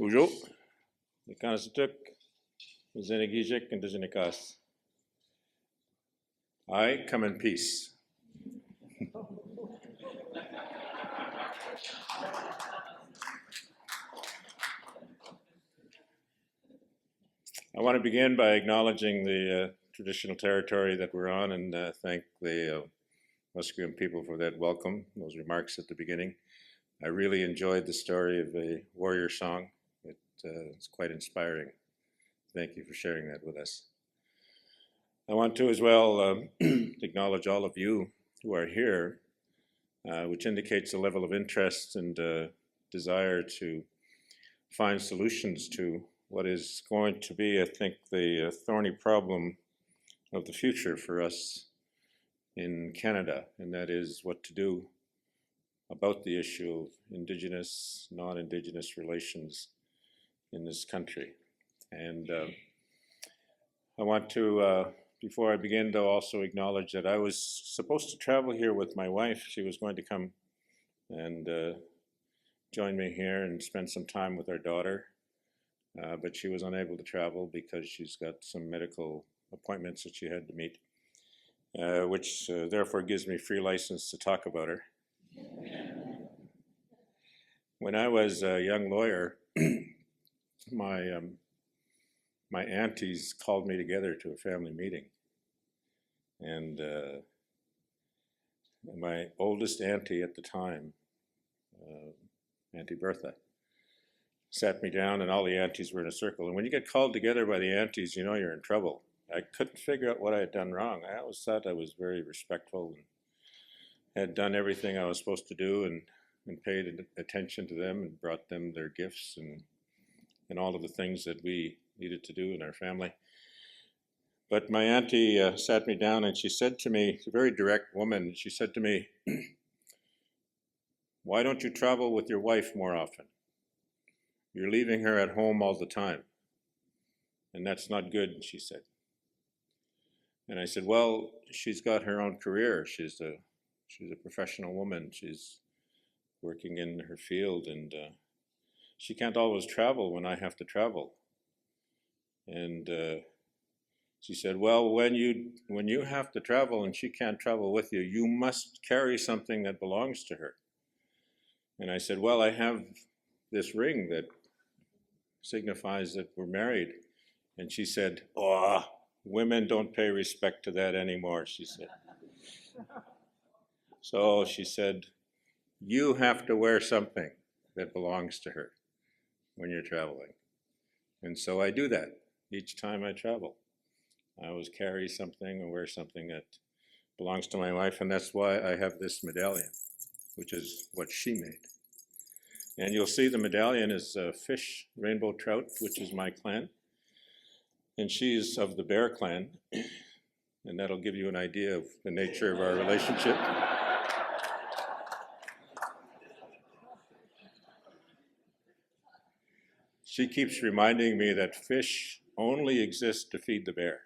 Ujo, Nikanasituk, Zenigijik, and Dizinikas. I come in peace. I want to begin by acknowledging the traditional territory that we're on and thank the Musqueam people for that welcome, those remarks at the beginning. I really enjoyed the story of a warrior song. It's quite inspiring. Thank you for sharing that with us. I want to as well acknowledge all of you who are here, which indicates a level of interest and desire to find solutions to what is going to be, I think, the thorny problem of the future for us in Canada, and that is what to do about the issue of Indigenous, non-Indigenous relations in this country. And I want to, before I begin, though, also acknowledge that I was supposed to travel here with my wife. She was going to come and join me here and spend some time with our daughter, but she was unable to travel because she's got some medical appointments that she had to meet, which therefore gives me free license to talk about her. When I was a young lawyer, my aunties called me together to a family meeting, and my oldest auntie at the time, Auntie Bertha, sat me down, and all the aunties were in a circle. And when you get called together by the aunties, you know you're in trouble. I couldn't figure out what I had done wrong. I always thought I was very respectful and had done everything I was supposed to do, and paid attention to them and brought them their gifts and all of the things that we needed to do in our family. But my auntie sat me down and she said to me, she's a very direct woman, she said to me, "Why don't you travel with your wife more often? You're leaving her at home all the time, and that's not good," she said. And I said, well, she's got her own career. She's a professional woman. She's working in her field, and she can't always travel when I have to travel. And she said, well, when you have to travel and she can't travel with you, you must carry something that belongs to her. And I said, well, I have this ring that signifies that we're married. And she said, oh, women don't pay respect to that anymore, she said. So she said, you have to wear something that belongs to her when you're traveling. And so I do that each time I travel. I always carry something or wear something that belongs to my wife, and that's why I have this medallion, which is what she made. And you'll see the medallion is fish, rainbow trout, which is my clan. And she's of the bear clan, and that'll give you an idea of the nature of our relationship. She keeps reminding me that fish only exist to feed the bear.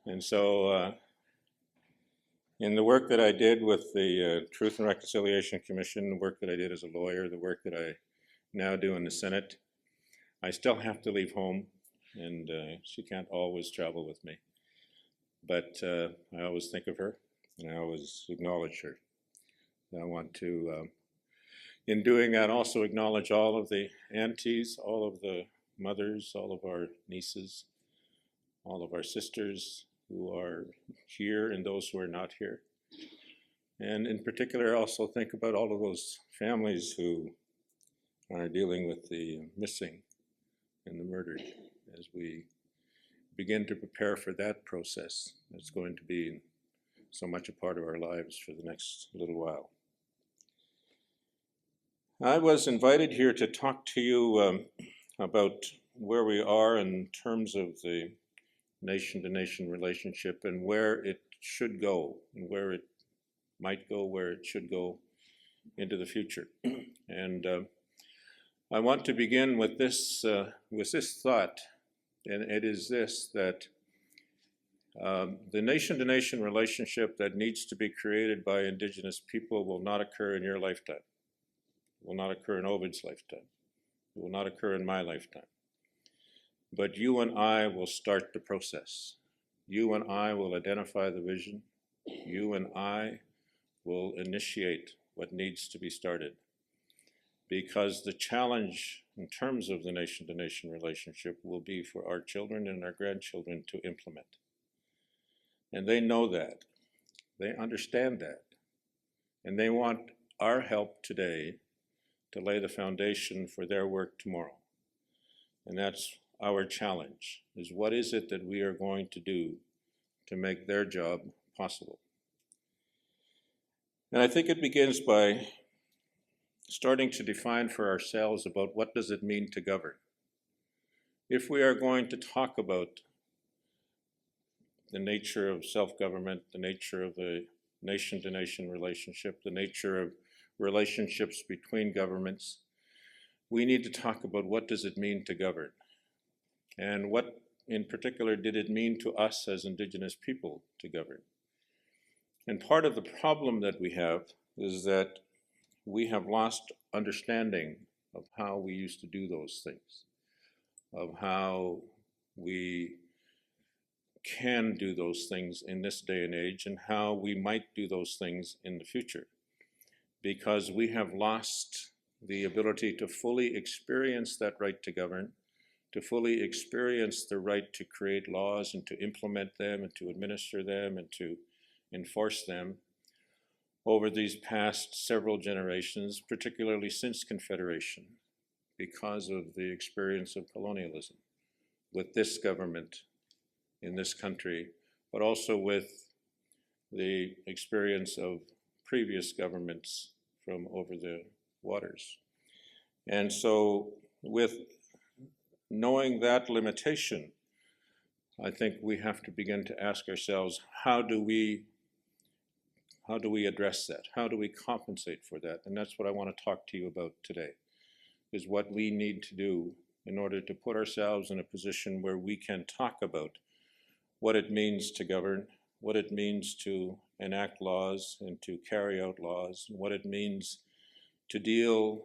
And so in the work that I did with the Truth and Reconciliation Commission, the work that I did as a lawyer, the work that I now do in the Senate, I still have to leave home, and she can't always travel with me. But I always think of her, and I always acknowledge her. I want to, in doing that, also acknowledge all of the aunties, all of the mothers, all of our nieces, all of our sisters who are here and those who are not here. And in particular, also think about all of those families who are dealing with the missing and the murdered as we begin to prepare for that process. That's going to be so much a part of our lives for the next little while. I was invited here to talk to you about where we are in terms of the nation-to-nation relationship and where it should go and where it might go, where it should go into the future. And I want to begin with this thought, and it is this, that the nation-to-nation relationship that needs to be created by Indigenous people will not occur in your lifetime, will not occur in Ovid's lifetime. It will not occur in my lifetime. But you and I will start the process. You and I will identify the vision. You and I will initiate what needs to be started. Because the challenge in terms of the nation-to-nation relationship will be for our children and our grandchildren to implement. And they know that. They understand that. And they want our help today to lay the foundation for their work tomorrow. And that's our challenge, is what is it that we are going to do to make their job possible? And I think it begins by starting to define for ourselves about what does it mean to govern. If we are going to talk about the nature of self-government, the nature of the nation-to-nation relationship, the nature of relationships between governments, we need to talk about what does it mean to govern. And what in particular did it mean to us as Indigenous people to govern? And part of the problem that we have is that we have lost understanding of how we used to do those things, of how we can do those things in this day and age, and how we might do those things in the future. Because we have lost the ability to fully experience that right to govern, to fully experience the right to create laws and to implement them and to administer them and to enforce them over these past several generations, particularly since Confederation, because of the experience of colonialism with this government in this country, but also with the experience of previous governments from over the waters. And so with knowing that limitation, I think we have to begin to ask ourselves, how do we address that? How do we compensate for that? And that's what I want to talk to you about today, is what we need to do in order to put ourselves in a position where we can talk about what it means to govern, what it means to enact laws and to carry out laws, and what it means to deal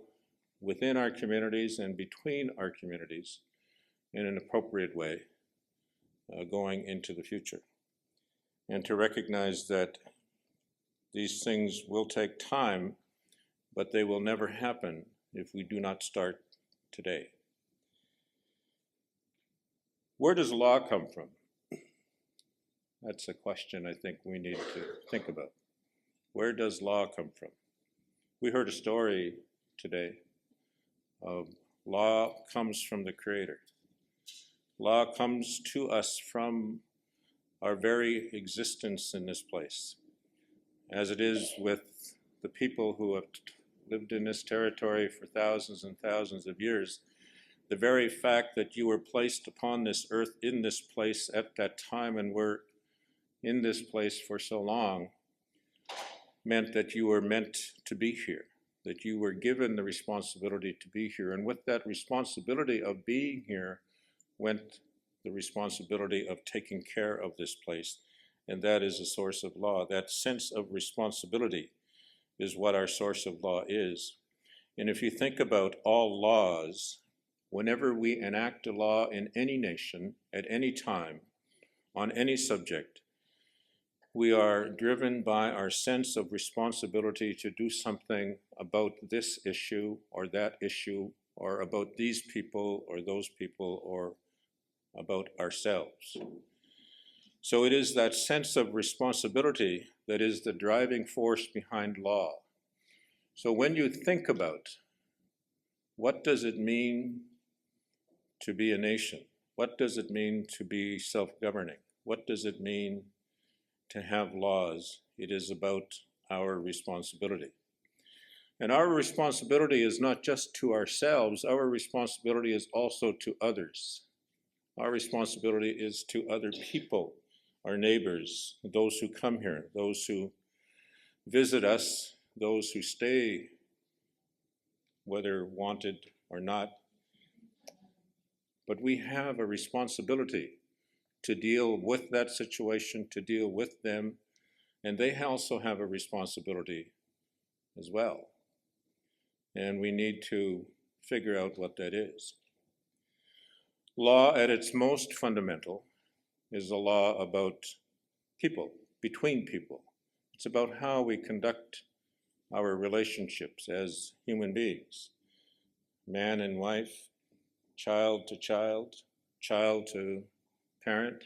within our communities and between our communities in an appropriate way going into the future. And to recognize that these things will take time, but they will never happen if we do not start today. Where does law come from? That's a question I think we need to think about. Where does law come from? We heard a story today of law comes from the Creator. Law comes to us from our very existence in this place, as it is with the people who have lived in this territory for thousands and thousands of years. The very fact that you were placed upon this earth in this place at that time and were in this place for so long meant that you were meant to be here, that you were given the responsibility to be here. And with that responsibility of being here went the responsibility of taking care of this place. And that is a source of law. That sense of responsibility is what our source of law is. And if you think about all laws, whenever we enact a law in any nation, at any time, on any subject, we are driven by our sense of responsibility to do something about this issue or that issue, or about these people or those people, or about ourselves. So it is that sense of responsibility that is the driving force behind law. So when you think about what does it mean to be a nation, what does it mean to be self-governing, what does it mean to have laws, it is about our responsibility. And our responsibility is not just to ourselves, our responsibility is also to others. Our responsibility is to other people, our neighbors, those who come here, those who visit us, those who stay, whether wanted or not. But we have a responsibility to deal with that situation, to deal with them, and they also have a responsibility as well. And we need to figure out what that is. Law at its most fundamental is a law about people, between people. It's about how we conduct our relationships as human beings, man and wife, child to child, child to parent,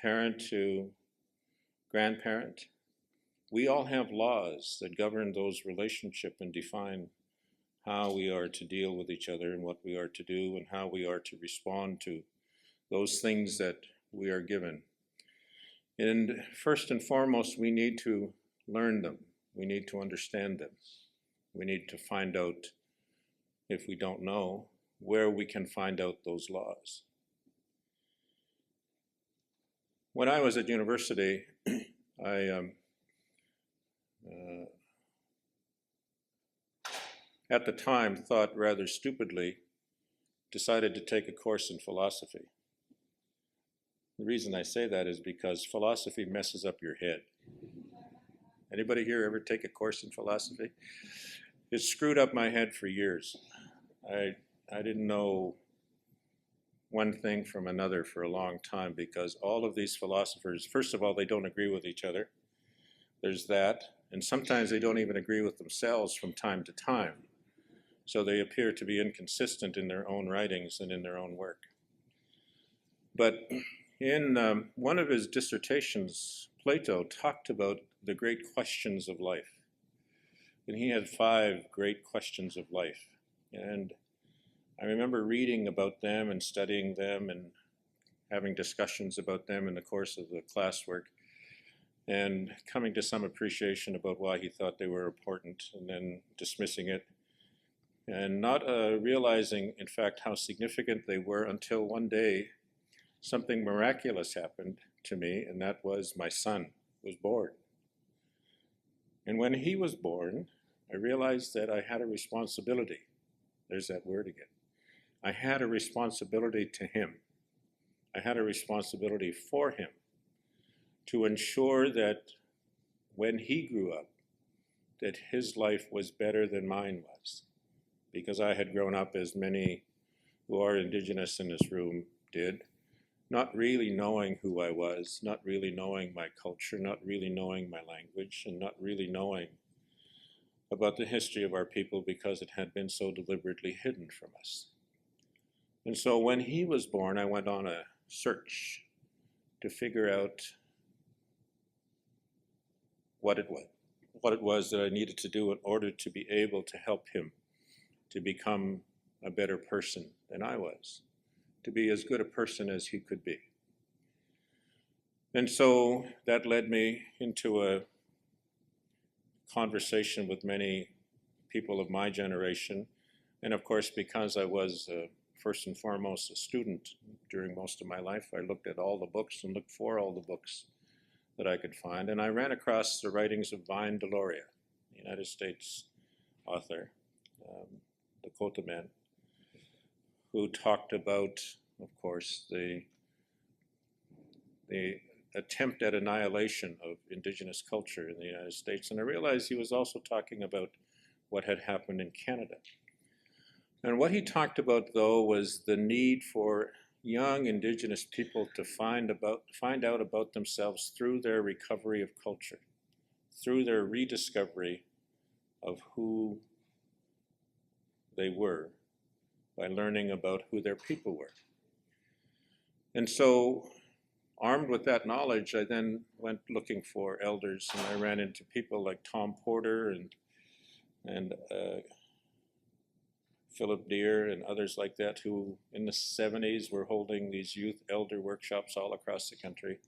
parent to grandparent. We all have laws that govern those relationships and define how we are to deal with each other and what we are to do and how we are to respond to those things that we are given. And first and foremost, we need to learn them. We need to understand them. We need to find out, if we don't know, where we can find out those laws. When I was at university, I at the time thought rather stupidly, decided to take a course in philosophy. The reason I say that is because philosophy messes up your head. Anybody here ever take a course in philosophy? It screwed up my head for years. I didn't know one thing from another for a long time because all of these philosophers, first of all, they don't agree with each other. There's that. And sometimes they don't even agree with themselves from time to time. So they appear to be inconsistent in their own writings and in their own work. But in one of his dissertations, Plato talked about the great questions of life. And he had 5 great questions of life. And I remember reading about them and studying them and having discussions about them in the course of the classwork and coming to some appreciation about why he thought they were important and then dismissing it and not realizing, in fact, how significant they were until one day something miraculous happened to me, and that was my son was born. And when he was born, I realized that I had a responsibility. There's that word again. I had a responsibility to him. I had a responsibility for him to ensure that when he grew up, that his life was better than mine was. Because I had grown up, as many who are Indigenous in this room did, not really knowing who I was, not really knowing my culture, not really knowing my language, and not really knowing about the history of our people because it had been so deliberately hidden from us. And so when he was born, I went on a search to figure out what it was that I needed to do in order to be able to help him to become a better person than I was, to be as good a person as he could be. And so that led me into a conversation with many people of my generation. And of course, because I was first and foremost a student during most of my life, I looked at all the books and looked for all the books that I could find. And I ran across the writings of Vine Deloria, the United States author, Dakota man, who talked about, of course, the attempt at annihilation of Indigenous culture in the United States. And I realized he was also talking about what had happened in Canada. And what he talked about, though, was the need for young Indigenous people to find out about themselves through their recovery of culture, through their rediscovery of who they were by learning about who their people were. And so, armed with that knowledge, I then went looking for elders, and I ran into people like Tom Porter and Philip Deere and others like that, who in the 70s were holding these youth elder workshops all across the country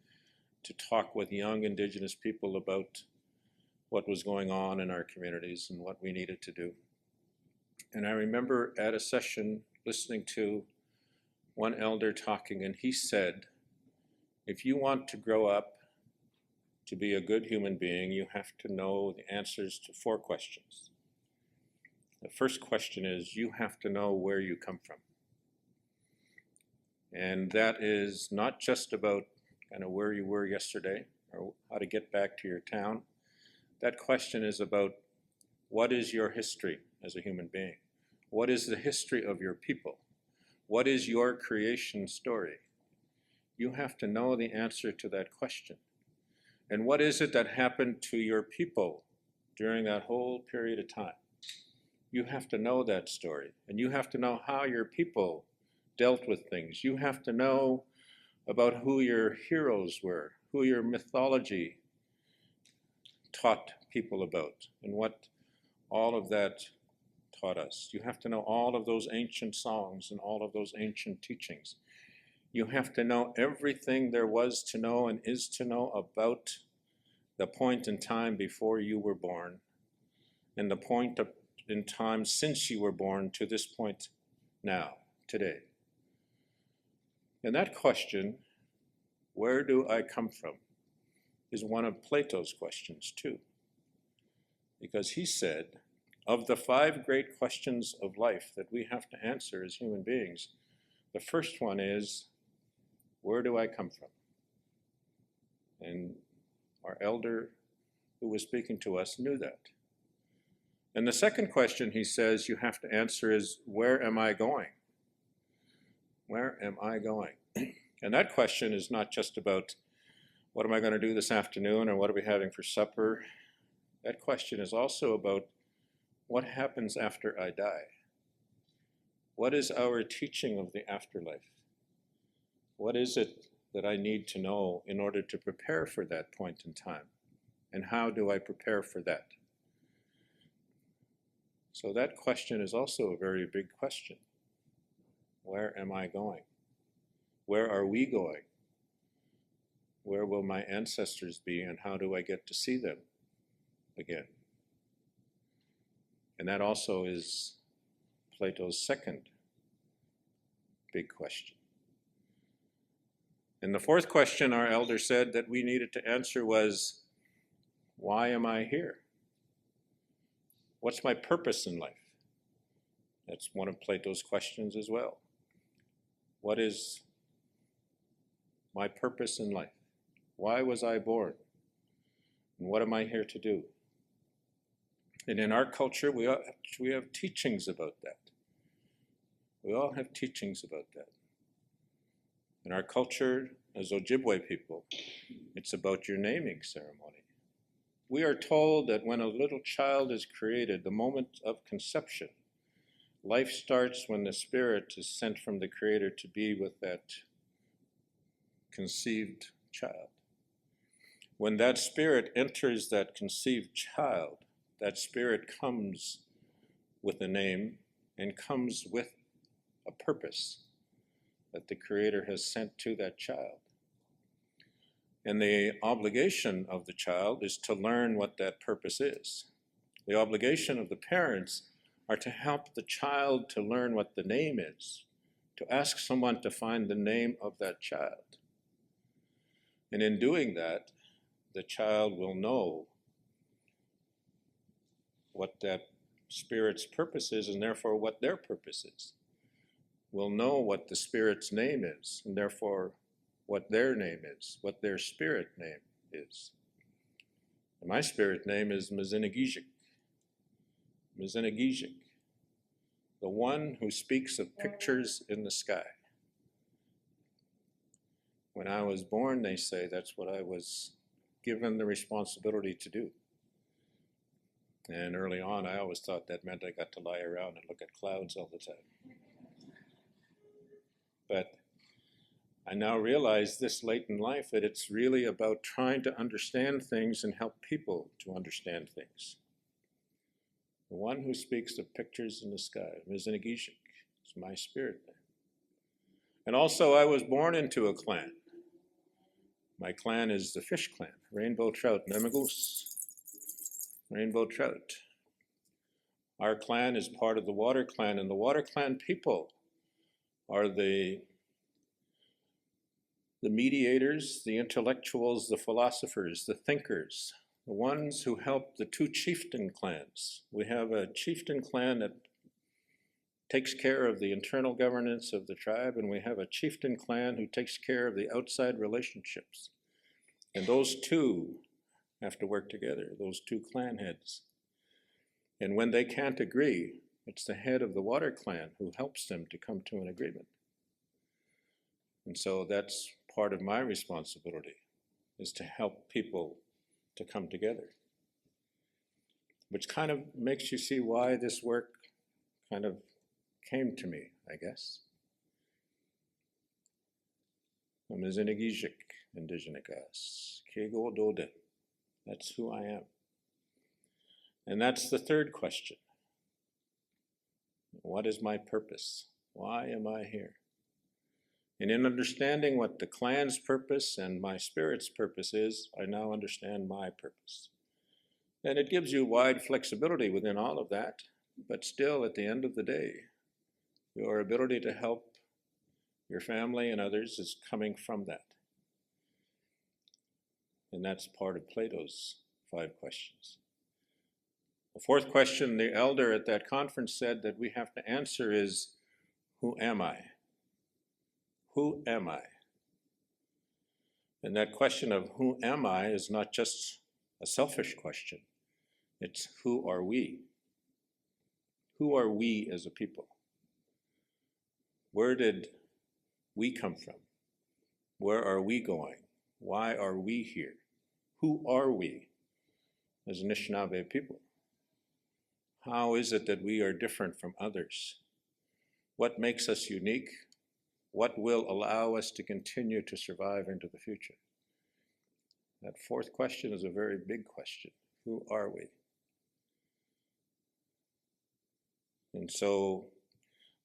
to talk with young Indigenous people about what was going on in our communities and what we needed to do. And I remember at a session listening to one elder talking, and he said, if you want to grow up to be a good human being, you have to know the answers to 4 questions. The first question is, you have to know where you come from. And that is not just about kind of where you were yesterday or how to get back to your town. That question is about what is your history as a human being? What is the history of your people? What is your creation story? You have to know the answer to that question. And what is it that happened to your people during that whole period of time? You have to know that story, and you have to know how your people dealt with things. You have to know about who your heroes were, who your mythology taught people about, and what all of that taught us. You have to know all of those ancient songs and all of those ancient teachings. You have to know everything there was to know and is to know about the point in time before you were born, and the point in time since you were born to this point now, today. And that question, where do I come from, is one of Plato's questions too. Because he said, of the 5 great questions of life that we have to answer as human beings, the first one is, where do I come from? And our elder who was speaking to us knew that. And the second question he says you have to answer is, where am I going? Where am I going? And that question is not just about, what am I going to do this afternoon, or what are we having for supper? That question is also about, what happens after I die? What is our teaching of the afterlife? What is it that I need to know in order to prepare for that point in time? And how do I prepare for that? So that question is also a very big question. Where am I going? Where are we going? Where will my ancestors be, and how do I get to see them again? And that also is Plato's second big question. And the fourth question our elder said that we needed to answer was, why am I here? What's my purpose in life? That's one of Plato's questions as well. What is my purpose in life? Why was I born? And what am I here to do? And in our culture, we have teachings about that. We all have teachings about that. In our culture, as Ojibwe people, it's about your naming ceremony. We are told that when a little child is created, the moment of conception, life starts when the spirit is sent from the Creator to be with that conceived child. When that spirit enters that conceived child, that spirit comes with a name and comes with a purpose that the Creator has sent to that child. And the obligation of the child is to learn what that purpose is. The obligation of the parents are to help the child to learn what the name is, to ask someone to find the name of that child. And in doing that, the child will know what that spirit's purpose is, and therefore what their purpose is. Will know what the spirit's name is, and therefore what their name is, what their spirit name is. And my spirit name is Mzinagijik. Mzinagijik, the one who speaks of pictures in the sky. When I was born, they say that's what I was given the responsibility to do. And early on, I always thought that meant I got to lie around and look at clouds all the time. But I now realize this late in life that it's really about trying to understand things and help people to understand things. The one who speaks of pictures in the sky, Mzinagijik, is my spirit name. And also I was born into a clan. My clan is the fish clan, rainbow trout, Nemagoose, rainbow trout. Our clan is part of the water clan, and the water clan people are the mediators, the intellectuals, the philosophers, the thinkers, the ones who help the 2 chieftain clans. We have a chieftain clan that takes care of the internal governance of the tribe, and we have a chieftain clan who takes care of the outside relationships. And those 2 have to work together, those 2 clan heads. And when they can't agree, It's the head of the water clan who helps them to come to an agreement. And so that's part of my responsibility, is to help people to come together. Which kind of makes you see why this work kind of came to me, I guess. I'm a Zinigijik, Indigenikas, Kego Dode. That's who I am. And that's the third question. What is my purpose? Why am I here? And in understanding what the clan's purpose and my spirit's purpose is, I now understand my purpose. And it gives you wide flexibility within all of that, but still at the end of the day, your ability to help your family and others is coming from that. And that's part of Plato's 5 questions. The fourth question the elder at that conference said that we have to answer is, who am I? Who am I? And that question of who am I is not just a selfish question. It's who are we? Who are we as a people? Where did we come from? Where are we going? Why are we here? Who are we as Anishinaabe people? How is it that we are different from others? What makes us unique? What will allow us to continue to survive into the future? That fourth question is a very big question. Who are we? And so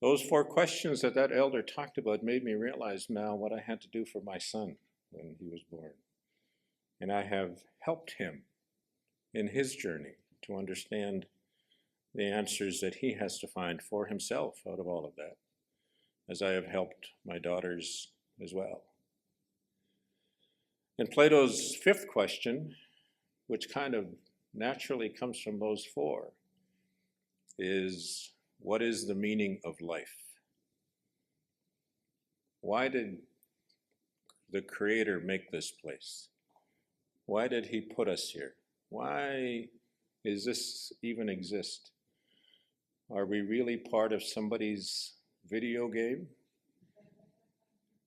those 4 questions that that elder talked about made me realize now what I had to do for my son when he was born. And I have helped him in his journey to understand the answers that he has to find for himself out of all of that, as I have helped my daughters as well. And Plato's 5th question, which kind of naturally comes from those 4, is, what is the meaning of life? Why did the Creator make this place? Why did he put us here? Why does this even exist? Are we really part of somebody's video game,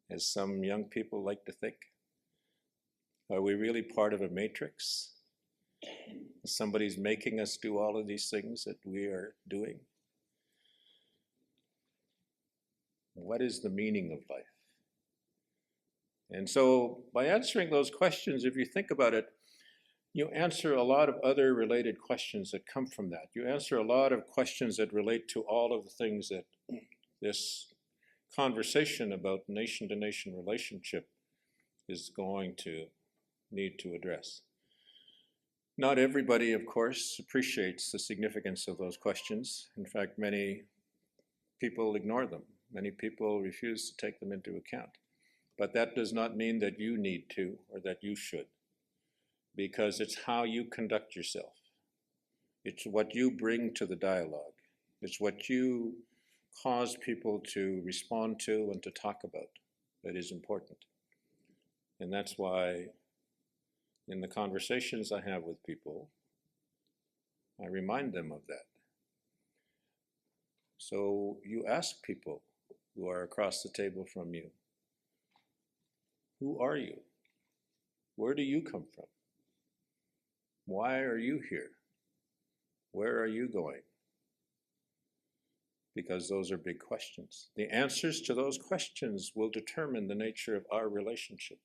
as some young people like to think? Are we really part of a matrix? Somebody's making us do all of these things that we are doing? What is the meaning of life? And so by answering those questions, if you think about it, you answer a lot of other related questions that come from that. You answer a lot of questions that relate to all of the things that this conversation about nation-to-nation relationship is going to need to address. Not everybody, of course, appreciates the significance of those questions. In fact, many people ignore them. Many people refuse to take them into account. But that does not mean that you need to or that you should, because it's how you conduct yourself. It's what you bring to the dialogue. It's what you cause people to respond to and to talk about that is important. And that's why in the conversations I have with people, I remind them of that. So you ask people who are across the table from you, who are you? Where do you come from? Why are you here? Where are you going? Because those are big questions. The answers to those questions will determine the nature of our relationship.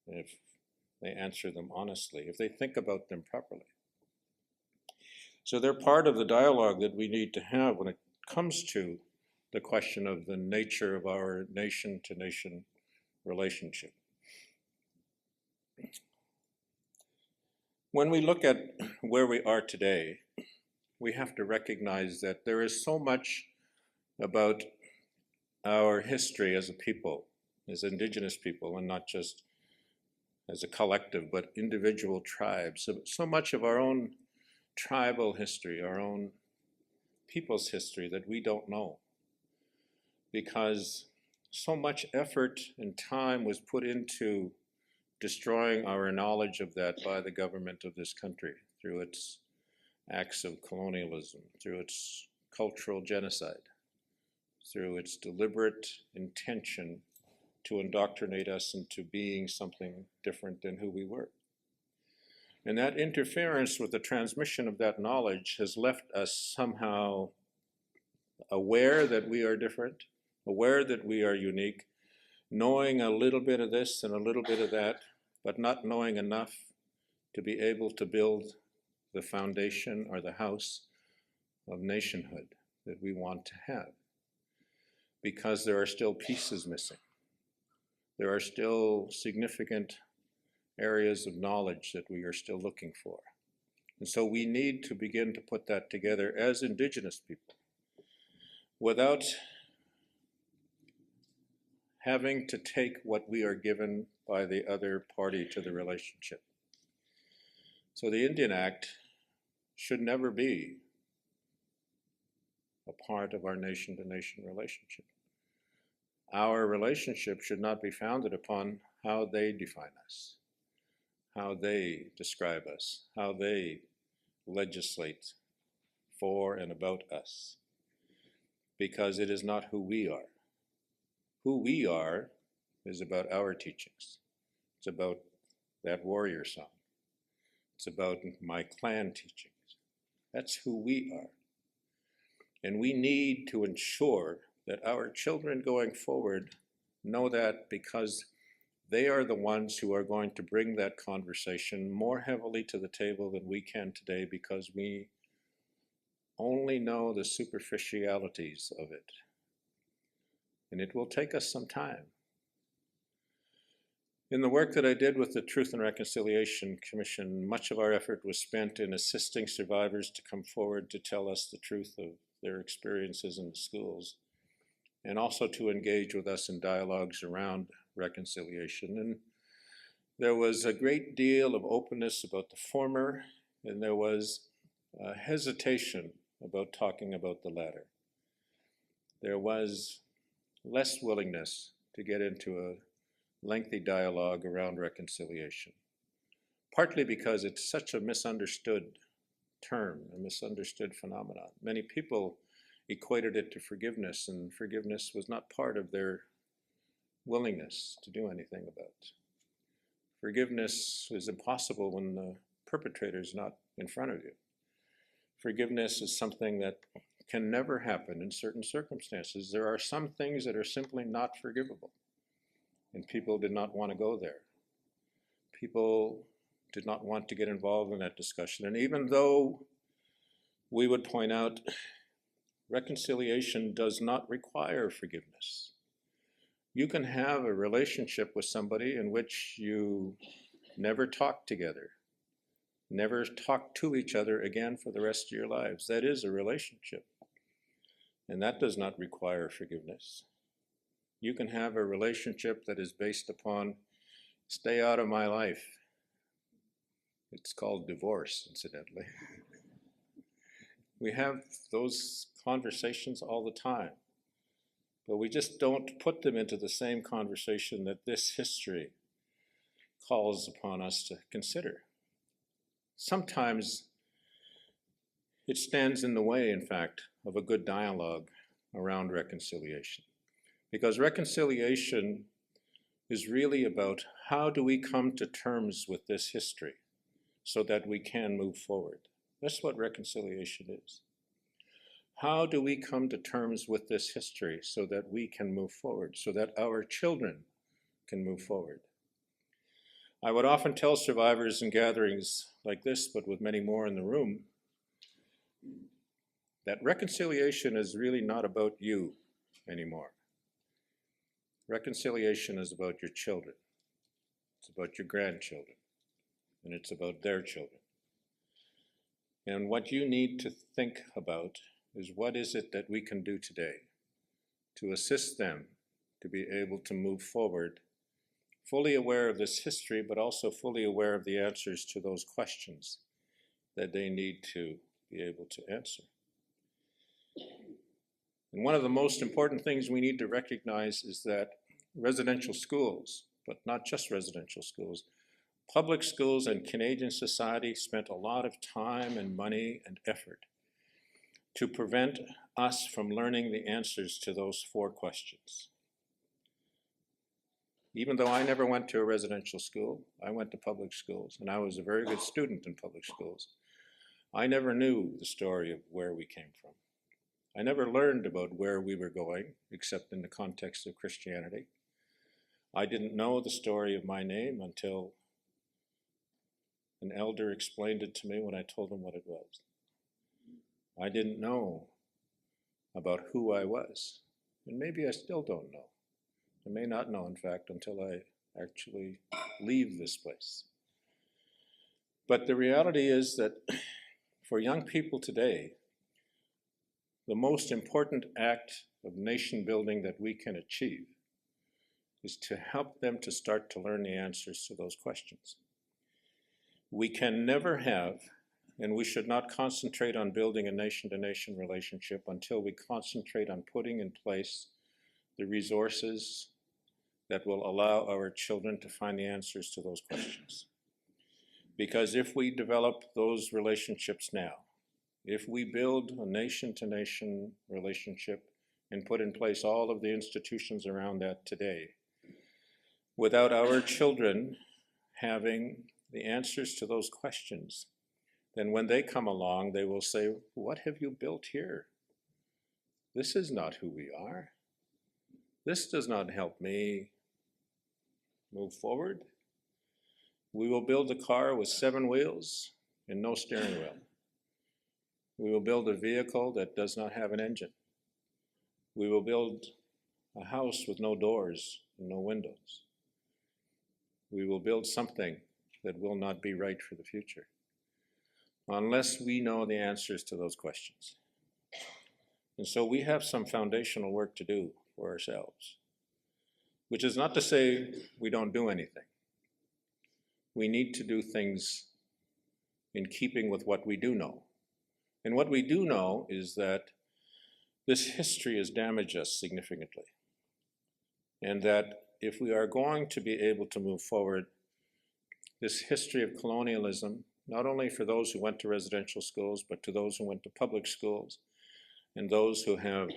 If they answer them honestly, if they think about them properly. So they're part of the dialogue that we need to have when it comes to the question of the nature of our nation-to-nation relationship. When we look at where we are today, we have to recognize that there is so much about our history as a people, as Indigenous people, and not just as a collective, but individual tribes. So much of our own tribal history, our own people's history that we don't know, because so much effort and time was put into destroying our knowledge of that by the government of this country through its acts of colonialism, through its cultural genocide, through its deliberate intention to indoctrinate us into being something different than who we were. And that interference with the transmission of that knowledge has left us somehow aware that we are different, aware that we are unique, knowing a little bit of this and a little bit of that, but not knowing enough to be able to build the foundation or the house of nationhood that we want to have. Because there are still pieces missing. There are still significant areas of knowledge that we are still looking for. And so we need to begin to put that together as Indigenous people without having to take what we are given by the other party to the relationship. So the Indian Act should never be a part of our nation-to-nation relationship. Our relationship should not be founded upon how they define us, how they describe us, how they legislate for and about us, because it is not who we are. Who we are is about our teachings. It's about that warrior song. It's about my clan teachings. That's who we are. And we need to ensure that our children going forward know that, because they are the ones who are going to bring that conversation more heavily to the table than we can today, because we only know the superficialities of it. And it will take us some time. In the work that I did with the Truth and Reconciliation Commission, much of our effort was spent in assisting survivors to come forward to tell us the truth of their experiences in the schools, and also to engage with us in dialogues around reconciliation. And there was a great deal of openness about the former, and there was hesitation about talking about the latter. There was less willingness to get into a lengthy dialogue around reconciliation, partly because it's such a misunderstood term, a misunderstood phenomenon. Many people equated it to forgiveness, and forgiveness was not part of their willingness to do anything about. Forgiveness is impossible when the perpetrator is not in front of you. Forgiveness is something that can never happen in certain circumstances. There are some things that are simply not forgivable, and people did not want to go there. People did not want to get involved in that discussion. And even though we would point out reconciliation does not require forgiveness, you can have a relationship with somebody in which you never talk together, never talk to each other again for the rest of your lives. That is a relationship, and that does not require forgiveness. You can have a relationship that is based upon stay out of my life. It's called divorce, incidentally. We have those conversations all the time, but we just don't put them into the same conversation that this history calls upon us to consider. Sometimes it stands in the way, in fact, of a good dialogue around reconciliation, because reconciliation is really about how do we come to terms with this history so that we can move forward. That's what reconciliation is. How do we come to terms with this history so that we can move forward, so that our children can move forward? I would often tell survivors in gatherings like this, but with many more in the room, that reconciliation is really not about you anymore. Reconciliation is about your children. It's about your grandchildren, and it's about their children. And what you need to think about is, what is it that we can do today to assist them to be able to move forward, fully aware of this history, but also fully aware of the answers to those questions that they need to be able to answer. And one of the most important things we need to recognize is that residential schools, but not just residential schools, Public schools and Canadian society spent a lot of time and money and effort to prevent us from learning the answers to those 4 questions. Even though I never went to a residential school, I went to public schools, and I was a very good student in public schools. I never knew the story of where we came from. I never learned about where we were going, except in the context of Christianity. I didn't know the story of my name until an elder explained it to me when I told him what it was. I didn't know about who I was, and maybe I still don't know. I may not know, in fact, until I actually leave this place. But the reality is that for young people today, the most important act of nation building that we can achieve is to help them to start to learn the answers to those questions. We can never have, and we should not concentrate on building a nation-to-nation relationship until we concentrate on putting in place the resources that will allow our children to find the answers to those questions. Because if we develop those relationships now, if we build a nation-to-nation relationship and put in place all of the institutions around that today, without our children having the answers to those questions, then when they come along, they will say, "What have you built here? This is not who we are. This does not help me move forward." We will build a car with 7 wheels and no steering wheel. We will build a vehicle that does not have an engine. We will build a house with no doors and no windows. We will build something that will not be right for the future unless we know the answers to those questions. And so we have some foundational work to do for ourselves, which is not to say we don't do anything. We need to do things in keeping with what we do know. And what we do know is that this history has damaged us significantly. And that if we are going to be able to move forward, this history of colonialism, not only for those who went to residential schools, but to those who went to public schools, and those who have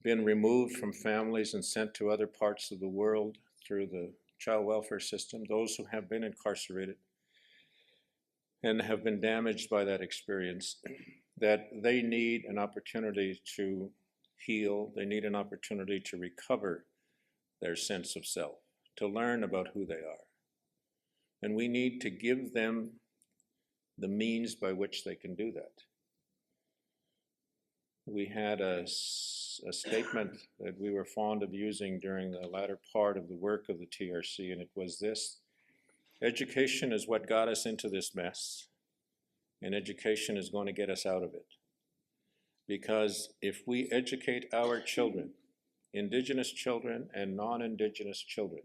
been removed from families and sent to other parts of the world through the child welfare system, those who have been incarcerated and have been damaged by that experience, that they need an opportunity to heal, they need an opportunity to recover their sense of self, to learn about who they are. And we need to give them the means by which they can do that. We had a statement that we were fond of using during the latter part of the work of the TRC, and it was this: education is what got us into this mess, and education is going to get us out of it. Because if we educate our children, Indigenous children and non-Indigenous children,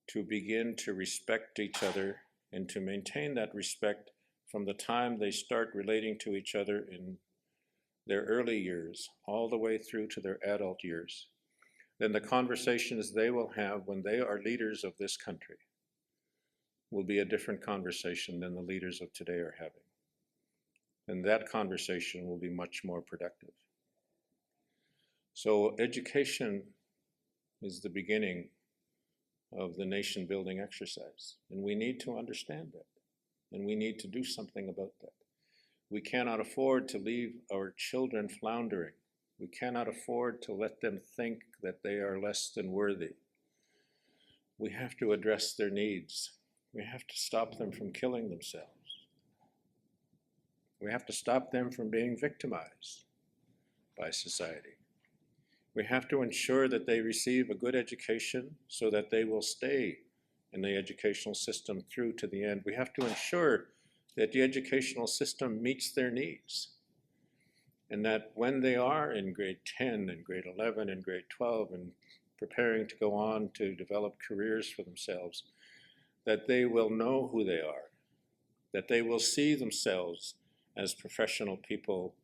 to begin to respect each other and to maintain that respect from the time they start relating to each other in their early years, all the way through to their adult years, then the conversations they will have when they are leaders of this country will be a different conversation than the leaders of today are having. And that conversation will be much more productive. So education is the beginning of the nation building exercise. And we need to understand that. And we need to do something about that. We cannot afford to leave our children floundering. We cannot afford to let them think that they are less than worthy. We have to address their needs. We have to stop them from killing themselves. We have to stop them from being victimized by society. We have to ensure that they receive a good education so that they will stay in the educational system through to the end. We have to ensure that the educational system meets their needs, and that when they are in grade 10 and grade 11 and grade 12 and preparing to go on to develop careers for themselves, that they will know who they are, that they will see themselves as professional people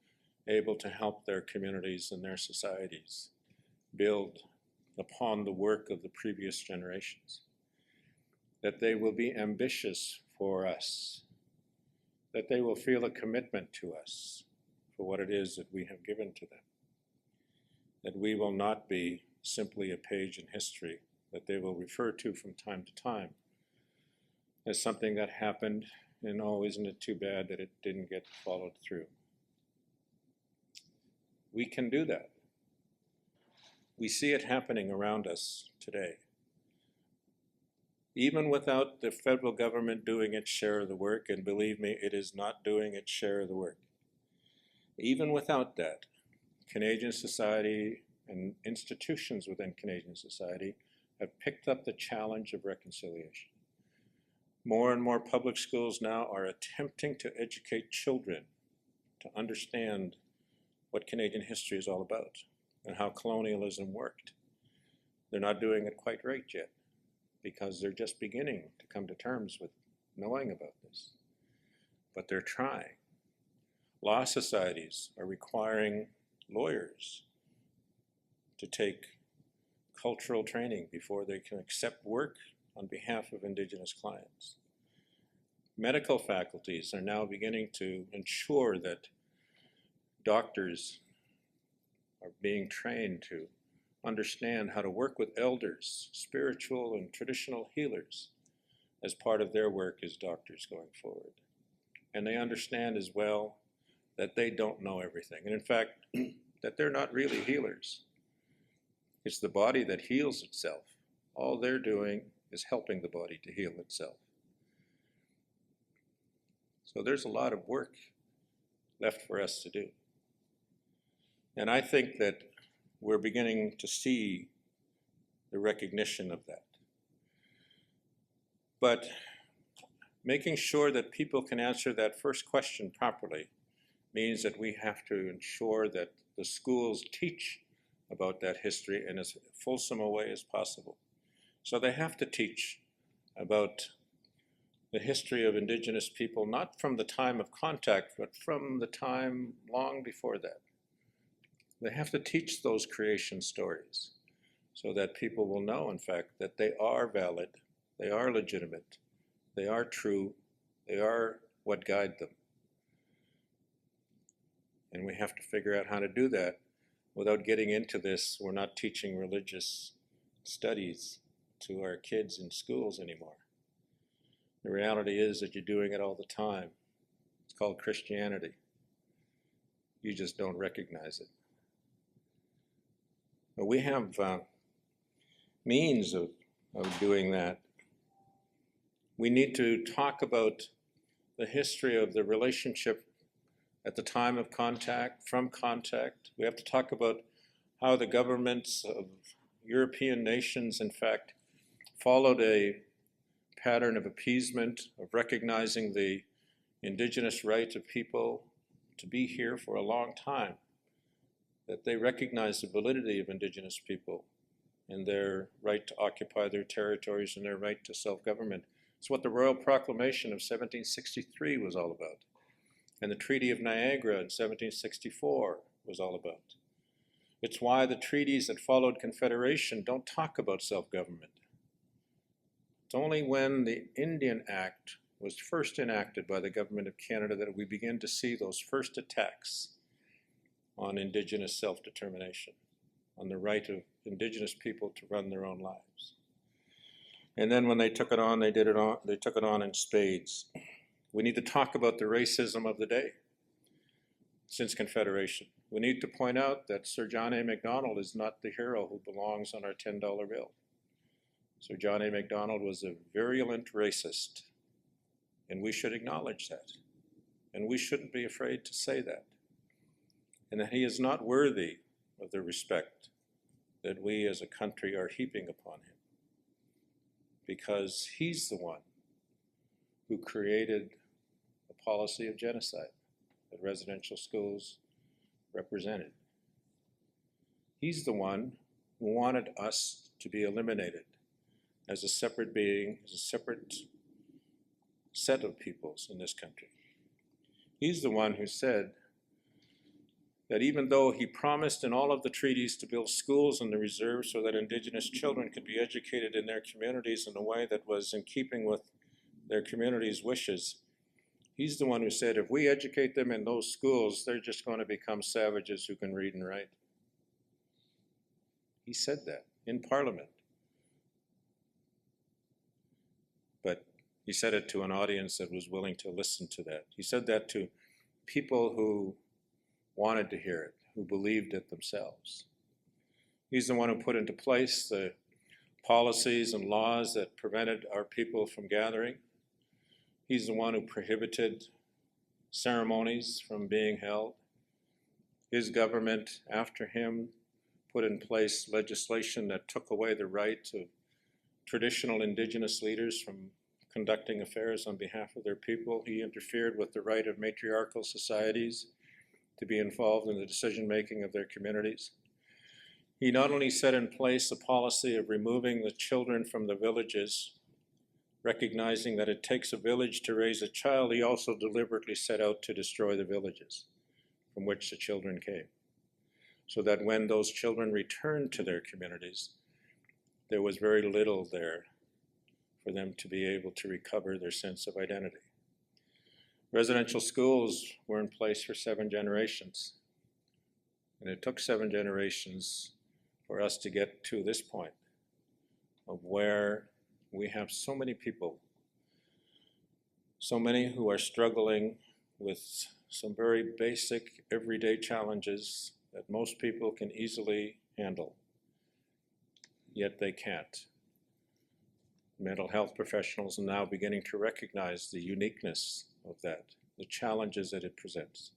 able to help their communities and their societies build upon the work of the previous generations. that they will be ambitious for us, that they will feel a commitment to us for what it is that we have given to them, that we will not be simply a page in history that they will refer to from time to time as something that happened, and oh, isn't it too bad that it didn't get followed through. We can do that. We see it happening around us today. Even without the federal government doing its share of the work, and believe me, it is not doing its share of the work. Even without that, Canadian society and institutions within Canadian society have picked up the challenge of reconciliation. More and more public schools now are attempting to educate children to understand what Canadian history is all about and how colonialism worked. They're not doing it quite right yet because they're just beginning to come to terms with knowing about this. But they're trying. Law societies are requiring lawyers to take cultural training before they can accept work on behalf of Indigenous clients. Medical faculties are now beginning to ensure that doctors are being trained to understand how to work with elders, spiritual and traditional healers, as part of their work as doctors going forward. And they understand as well that they don't know everything. And in fact, that they're not really healers. It's the body that heals itself. All they're doing is helping the body to heal itself. So there's a lot of work left for us to do. And I think that we're beginning to see the recognition of that. But making sure that people can answer that first question properly means that we have to ensure that the schools teach about that history in as fulsome a way as possible. So they have to teach about the history of Indigenous people, not from the time of contact, but from the time long before that. They have to teach those creation stories so that people will know, in fact, that they are valid, they are legitimate, they are true, they are what guide them. And we have to figure out how to do that without getting into this. We're not teaching religious studies to our kids in schools anymore. The reality is that you're doing it all the time. It's called Christianity. You just don't recognize it. But we have means of doing that. We need to talk about the history of the relationship at the time of contact, from contact. We have to talk about how the governments of European nations, in fact, followed a pattern of appeasement, of recognizing the Indigenous right of people to be here for a long time, that they recognize the validity of Indigenous people and their right to occupy their territories and their right to self-government. It's what the Royal Proclamation of 1763 was all about. And the Treaty of Niagara in 1764 was all about. It's why the treaties that followed Confederation don't talk about self-government. It's only when the Indian Act was first enacted by the Government of Canada that we begin to see those first attacks on Indigenous self-determination, on the right of Indigenous people to run their own lives. And then when they took it on, they took it on in spades. We need to talk about the racism of the day since Confederation. We need to point out that Sir John A. Macdonald is not the hero who belongs on our $10 bill. Sir John A. Macdonald was a virulent racist, and we should acknowledge that. And we shouldn't be afraid to say that. And that he is not worthy of the respect that we as a country are heaping upon him, because he's the one who created a policy of genocide that residential schools represented. He's the one who wanted us to be eliminated as a separate being, as a separate set of peoples in this country. He's the one who said that even though he promised in all of the treaties to build schools in the reserve so that Indigenous children could be educated in their communities in a way that was in keeping with their community's wishes, he's the one who said, if we educate them in those schools, they're just going to become savages who can read and write. He said that in Parliament. But he said it to an audience that was willing to listen to that. He said that to people who wanted to hear it, who believed it themselves. He's the one who put into place the policies and laws that prevented our people from gathering. He's the one who prohibited ceremonies from being held. His government, after him, put in place legislation that took away the right of traditional Indigenous leaders from conducting affairs on behalf of their people. He interfered with the right of matriarchal societies to be involved in the decision-making of their communities. He not only set in place a policy of removing the children from the villages, recognizing that it takes a village to raise a child, he also deliberately set out to destroy the villages from which the children came, so that when those children returned to their communities, there was very little there for them to be able to recover their sense of identity. Residential schools were in place for 7 generations, and it took 7 generations for us to get to this point of where we have so many people, so many who are struggling with some very basic everyday challenges that most people can easily handle, yet they can't. Mental health professionals are now beginning to recognize the uniqueness of that, the challenges that it presents.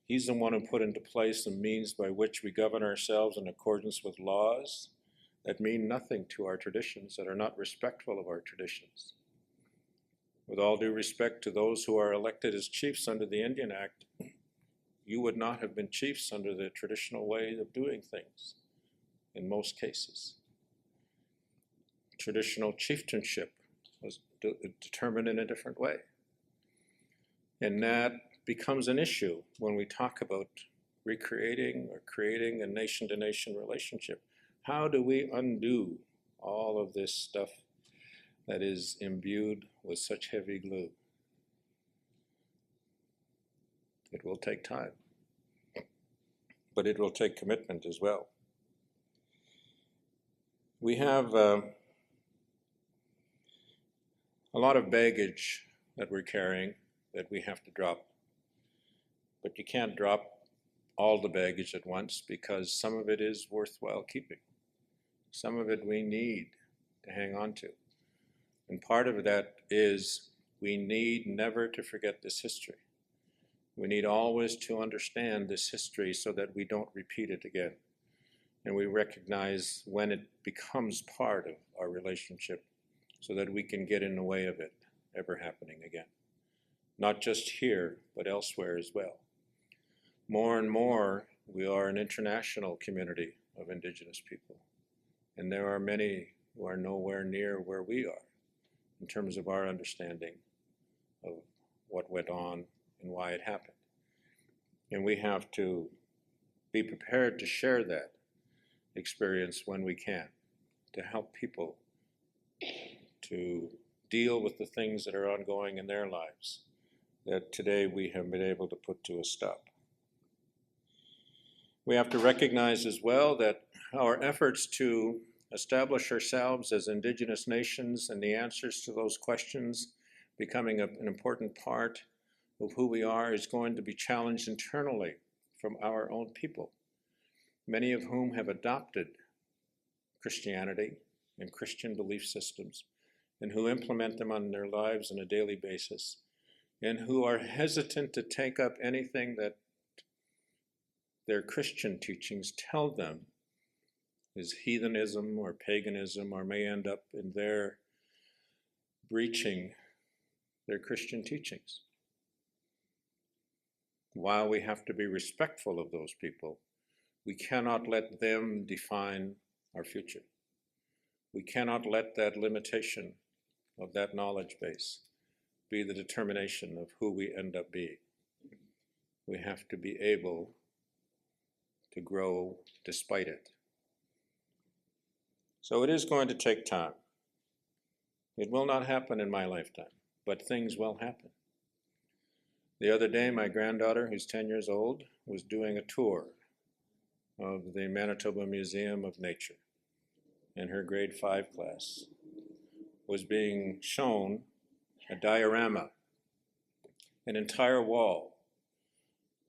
He's the one who put into place the means by which we govern ourselves in accordance with laws that mean nothing to our traditions, that are not respectful of our traditions. With all due respect to those who are elected as chiefs under the Indian Act, you would not have been chiefs under the traditional way of doing things in most cases. Traditional chieftainship was determined in a different way. And that becomes an issue when we talk about recreating or creating a nation-to-nation relationship. How do we undo all of this stuff that is imbued with such heavy glue? It will take time, but it will take commitment as well. We have a lot of baggage that we're carrying that we have to drop. But you can't drop all the baggage at once because some of it is worthwhile keeping. Some of it we need to hang on to. And part of that is we need never to forget this history. We need always to understand this history so that we don't repeat it again. And we recognize when it becomes part of our relationship so that we can get in the way of it ever happening again. Not just here, but elsewhere as well. More and more, we are an international community of Indigenous people. And there are many who are nowhere near where we are in terms of our understanding of what went on and why it happened. And we have to be prepared to share that experience when we can, to help people to deal with the things that are ongoing in their lives that today we have been able to put to a stop. We have to recognize as well that our efforts to establish ourselves as Indigenous nations and the answers to those questions becoming an important part of who we are is going to be challenged internally from our own people, many of whom have adopted Christianity and Christian belief systems and who implement them on their lives on a daily basis and who are hesitant to take up anything that their Christian teachings tell them is heathenism or paganism, or may end up in their breaching their Christian teachings. While we have to be respectful of those people, we cannot let them define our future. We cannot let that limitation of that knowledge base be the determination of who we end up being. we have to be able to grow despite it. So it is going to take time. It will not happen in my lifetime, but things will happen. The other day, my granddaughter, who's 10 years old, was doing a tour of the Manitoba Museum of Nature, and her grade 5 class was being shown a diorama. An entire wall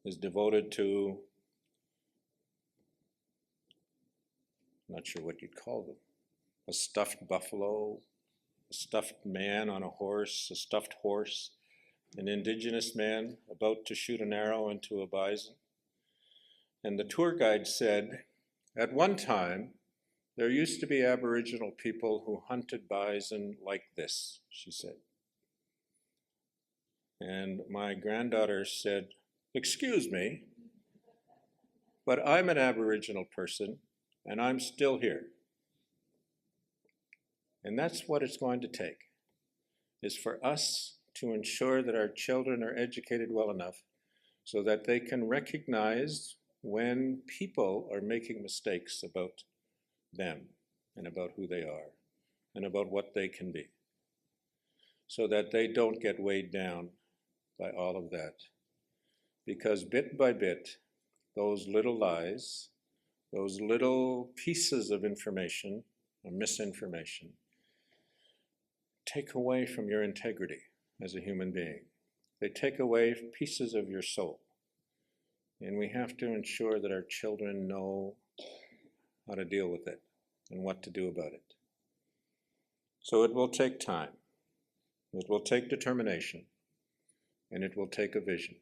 is devoted to, I'm not sure what you'd call them, a stuffed buffalo, a stuffed man on a horse, a stuffed horse, an Indigenous man about to shoot an arrow into a bison. And the tour guide said, at one time, there used to be Aboriginal people who hunted bison like this, she said. And my granddaughter said, excuse me, but I'm an Aboriginal person and I'm still here. And that's what it's going to take, is for us to ensure that our children are educated well enough so that they can recognize when people are making mistakes about them and about who they are and about what they can be, so that they don't get weighed down by all of that. Because bit by bit, those little lies, those little pieces of information or misinformation take away from your integrity as a human being. They take away pieces of your soul. And we have to ensure that our children know how to deal with it and what to do about it. So it will take time. It will take determination. And it will take a vision.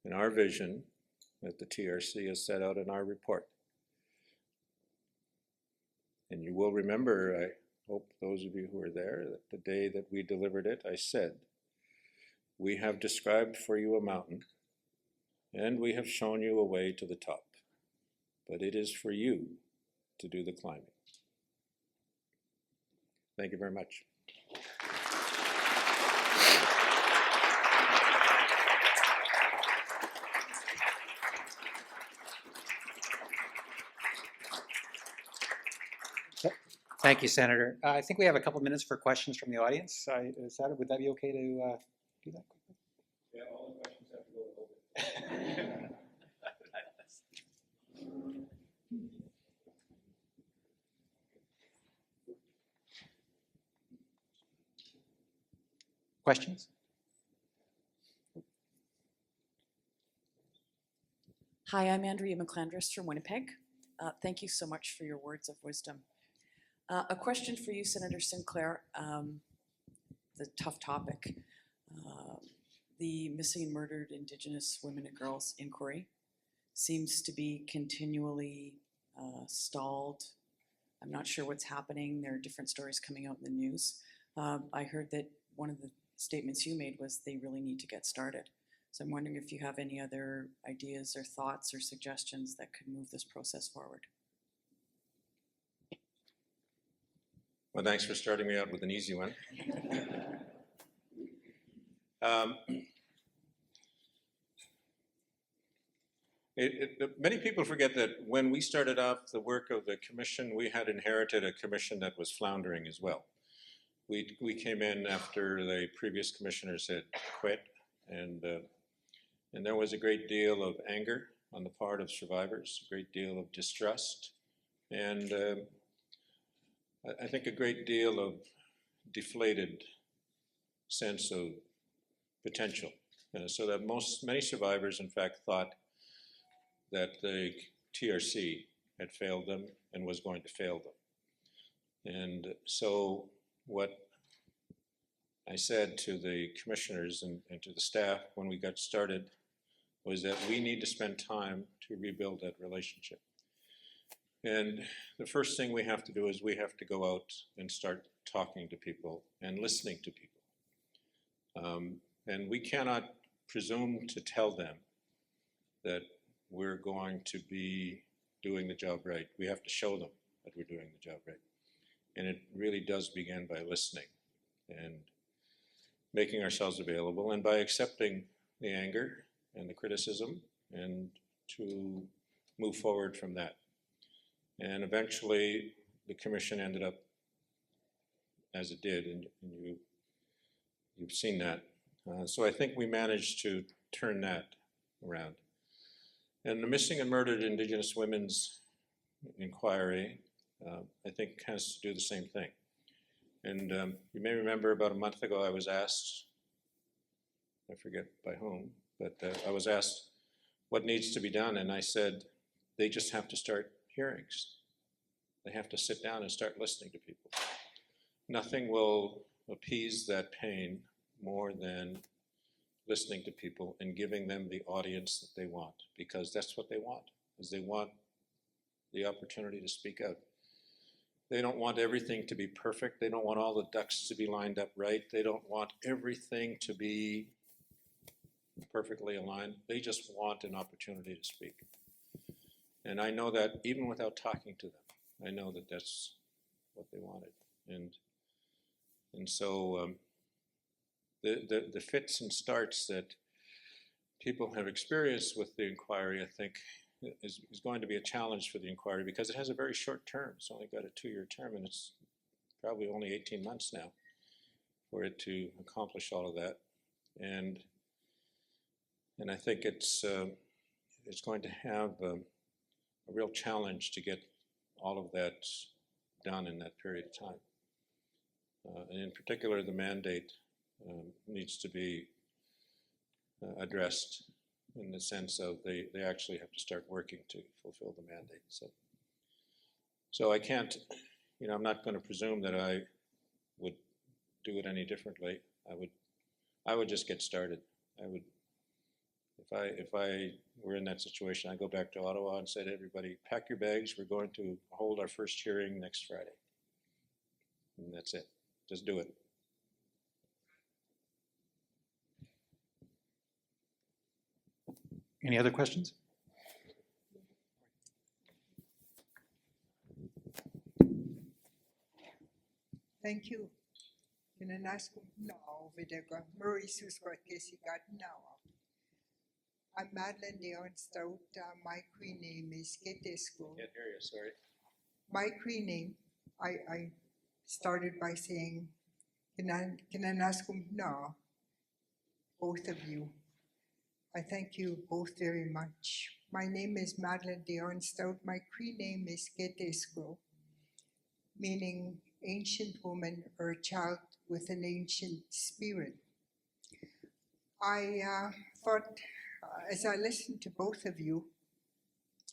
And our vision that the TRC has set out in our report. And you will remember, I hope those of you who were there, that the day that we delivered it, I said, we have described for you a mountain, and we have shown you a way to the top. But it is for you to do the climbing. Thank you very much. Thank you, Senator. I think we have a couple minutes for questions from the audience. Would that be okay to do that quickly? Yeah, all the questions have to go over. Questions? Hi, I'm Andrea McClandress from Winnipeg. Thank you so much for your words of wisdom. A question for you, Senator Sinclair. The tough topic. The missing and murdered Indigenous women and girls inquiry seems to be continually stalled. I'm not sure what's happening. There are different stories coming out in the news. I heard that one of the statements you made was they really need to get started. So I'm wondering if you have any other ideas or thoughts or suggestions that could move this process forward. Well, thanks for starting me out with an easy one. Many people forget that when we started off the work of the commission, we had inherited a commission that was floundering as well. We came in after the previous commissioners had quit, and there was a great deal of anger on the part of survivors, a great deal of distrust, and I think a great deal of deflated sense of potential. So that many survivors, in fact, thought that the TRC had failed them and was going to fail them. And so what I said to the commissioners and to the staff when we got started was that we need to spend time to rebuild that relationship. And the first thing we have to do is we have to go out and start talking to people and listening to people. And we cannot presume to tell them that we're going to be doing the job right. We have to show them that we're doing the job right. And it really does begin by listening and making ourselves available and by accepting the anger and the criticism and to move forward from that. And eventually the commission ended up as it did, and you've seen that. So I think we managed to turn that around. And the Missing and Murdered Indigenous Women's Inquiry, I think, has to do the same thing. And you may remember about a month ago I was asked, I forget by whom, but I was asked what needs to be done, and I said they just have to start hearings. They have to sit down and start listening to people. Nothing will appease that pain more than listening to people and giving them the audience that they want, because that's what they want, is they want the opportunity to speak out. They don't want everything to be perfect. They don't want all the ducks to be lined up right. They don't want everything to be perfectly aligned. They just want an opportunity to speak. And I know that even without talking to them, I know that that's what they wanted. And so the fits and starts that people have experienced with the inquiry, I think, is going to be a challenge for the inquiry, because it has a very short term. It's only got a 2-year term, and it's probably only 18 months now for it to accomplish all of that. And I think it's going to have a real challenge to get all of that done in that period of time. And in particular, the mandate needs to be addressed in the sense of they actually have to start working to fulfill the mandate. So I can't, I'm not going to presume that I would do it any differently. I would just get started. I would, if I were in that situation, I'd go back to Ottawa and say to everybody, pack your bags, we're going to hold our first hearing next Friday. And that's it. Just do it. Any other questions? Thank you. I'm Madeline Dion Stout. My Cree name is Getesco. Can't hear you, sorry. My Cree name, I started by saying, Kinanaskum na, both of you. I thank you both very much. My name is Madeline Dion Stout. My Cree name is Getesco, meaning ancient woman or a child with an ancient spirit. I thought, as I listened to both of you,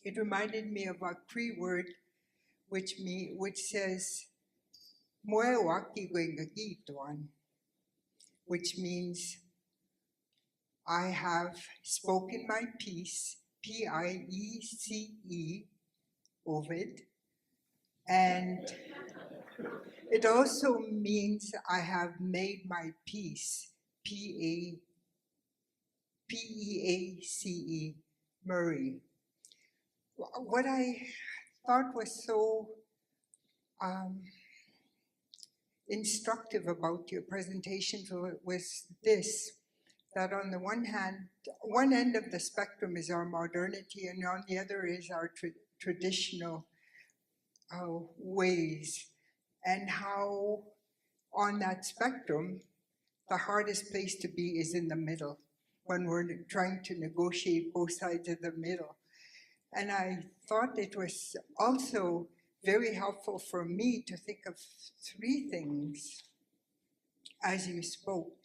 it reminded me of a Cree word which says, which means I have spoken my piece, P-I-E-C-E, Ovid, and it also means I have made my peace, P-E-A-C-E, Murray. What I thought was so instructive about your presentation was this, that on the one hand, one end of the spectrum is our modernity, and on the other is our traditional ways, and how on that spectrum, the hardest place to be is in the middle, when we're trying to negotiate both sides of the middle. And I thought it was also very helpful for me to think of 3 things as you spoke.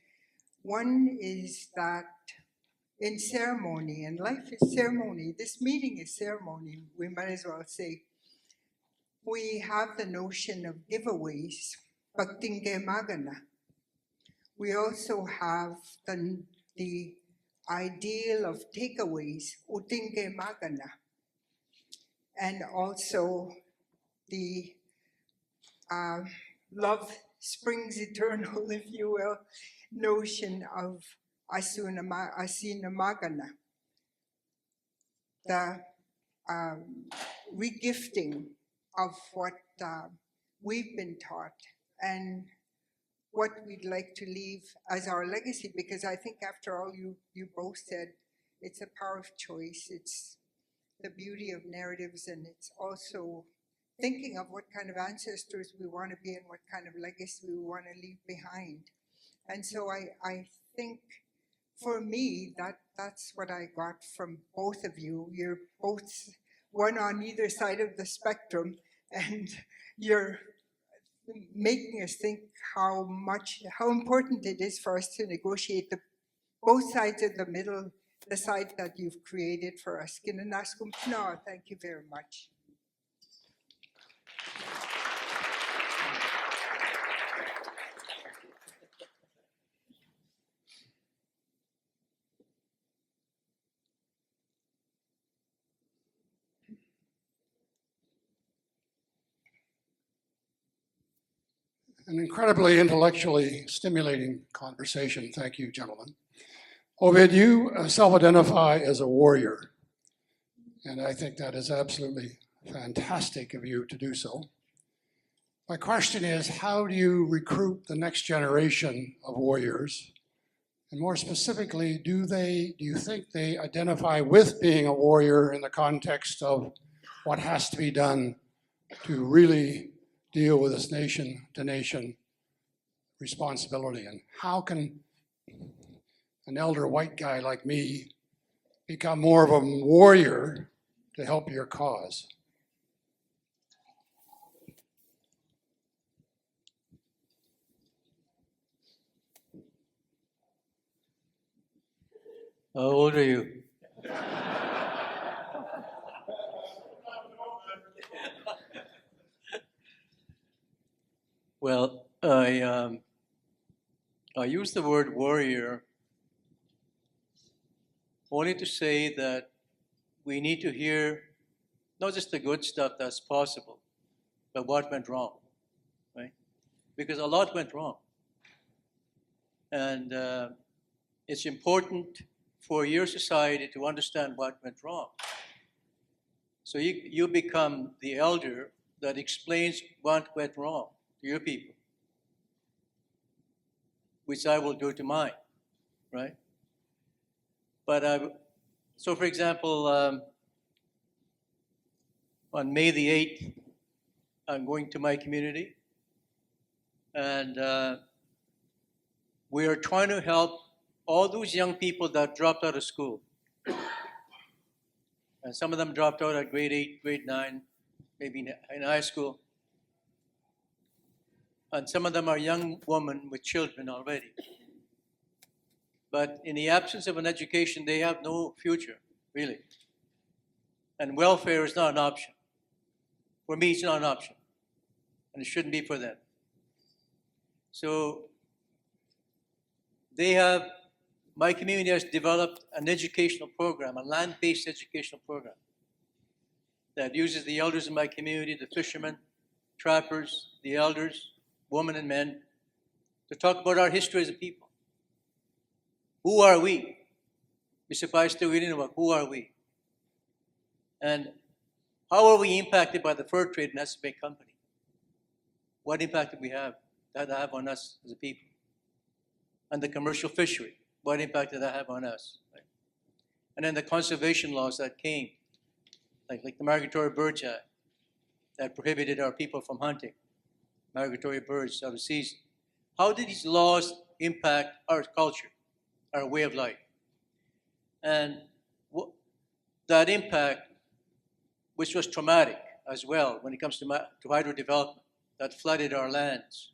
One is that in ceremony, and life is ceremony, this meeting is ceremony, we might as well say, we have the notion of giveaways, pagtingge magana. We also have the ideal of takeaways, utingge magana, and also the love springs eternal, if you will, notion of asina magana, the regifting of what we've been taught and what we'd like to leave as our legacy, because I think after all you both said, it's a power of choice. It's the beauty of narratives, and it's also thinking of what kind of ancestors we want to be and what kind of legacy we want to leave behind. And so I think for me, that's what I got from both of you. You're both one on either side of the spectrum, and you're making us think how important it is for us to negotiate both sides of the middle, the side that you've created for us. Thank you very much. An incredibly intellectually stimulating conversation. Thank you, gentlemen. Ovid, you self-identify as a warrior, and I think that is absolutely fantastic of you to do so. My question is, how do you recruit the next generation of warriors? And more specifically, do you think they identify with being a warrior in the context of what has to be done to really deal with this nation-to-nation responsibility? And how can an elder white guy like me become more of a warrior to help your cause? How old are you? Well, I use the word warrior only to say that we need to hear not just the good stuff that's possible, but what went wrong, right? Because a lot went wrong. And it's important for your society to understand what went wrong. So you become the elder that explains what went wrong to your people, which I will do to mine, right? But so for example, on May the 8th, I'm going to my community, and we are trying to help all those young people that dropped out of school. And some of them dropped out at grade 8, grade 9, maybe in high school. And some of them are young women with children already. But in the absence of an education, they have no future, really. And welfare is not an option. For me, it's not an option. And it shouldn't be for them. So my community has developed an educational program, a land-based educational program that uses the elders in my community, the fishermen, trappers, the elders, women and men, to talk about our history as a people. Who are we? Who are we? And how are we impacted by the fur trade and that's a big company? What impact did we have that have on us as a people? And the commercial fishery, what impact did that have on us? Right? And then the conservation laws that came, like the Migratory Birds Act, that prohibited our people from hunting migratory birds out of season. How did these laws impact our culture, our way of life? And that impact, which was traumatic as well when it comes to hydro development, that flooded our lands,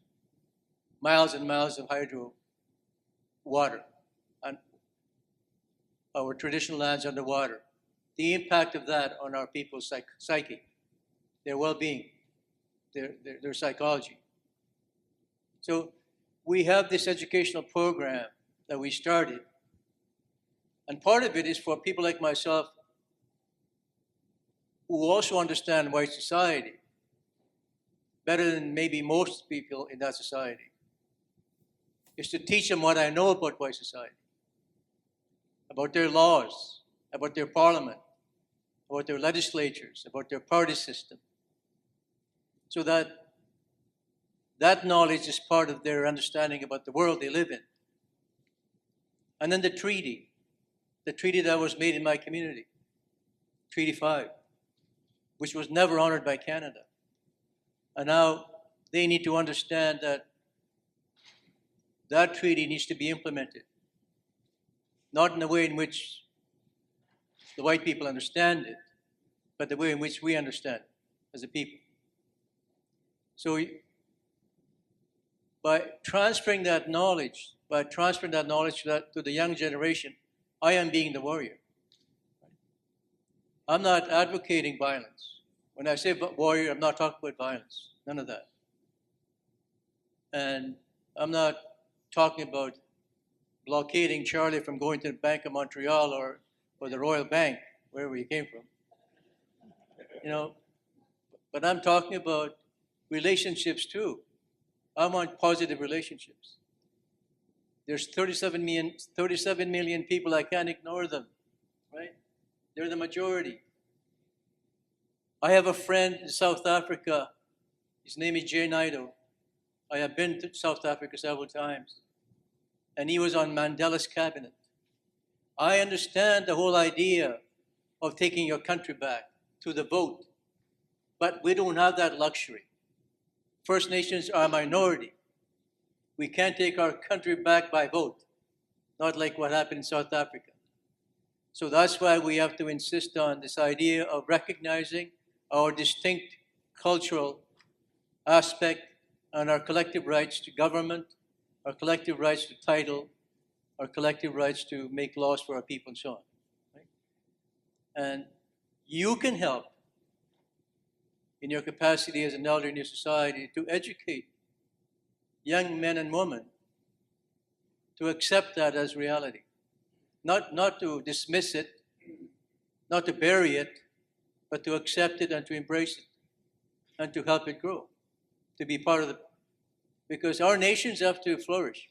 miles and miles of hydro water, and our traditional lands underwater. The impact of that on our people's psyche, their well-being, their psychology. So we have this educational program that we started, and part of it is for people like myself who also understand white society better than maybe most people in that society, is to teach them what I know about white society, about their laws, about their parliament, about their legislatures, about their party system, so that knowledge is part of their understanding about the world they live in. And then the treaty. the treaty that was made in my community, Treaty 5, which was never honored by Canada. And now they need to understand that that treaty needs to be implemented, not in the way in which the white people understand it, but the way in which we understand it as a people. So by transferring that knowledge to the young generation, I am being the warrior. I'm not advocating violence. When I say warrior, I'm not talking about violence, none of that. And I'm not talking about blockading Charlie from going to the Bank of Montreal or the Royal Bank, wherever he came from. You know, but I'm talking about relationships too. I want positive relationships. There's 37 million people, I can't ignore them, right? They're the majority. I have a friend in South Africa, his name is Jay Naidoo. I have been to South Africa several times, and he was on Mandela's cabinet. I understand the whole idea of taking your country back to the vote, but we don't have that luxury. First Nations are a minority. We can't take our country back by vote, not like what happened in South Africa. So that's why we have to insist on this idea of recognizing our distinct cultural aspect and our collective rights to government, our collective rights to title, our collective rights to make laws for our people and so on. Right? And you can help in your capacity as an elder in your society to educate young men and women to accept that as reality. Not to dismiss it, not to bury it, but to accept it and to embrace it and to help it grow, to be part of the, because our nations have to flourish.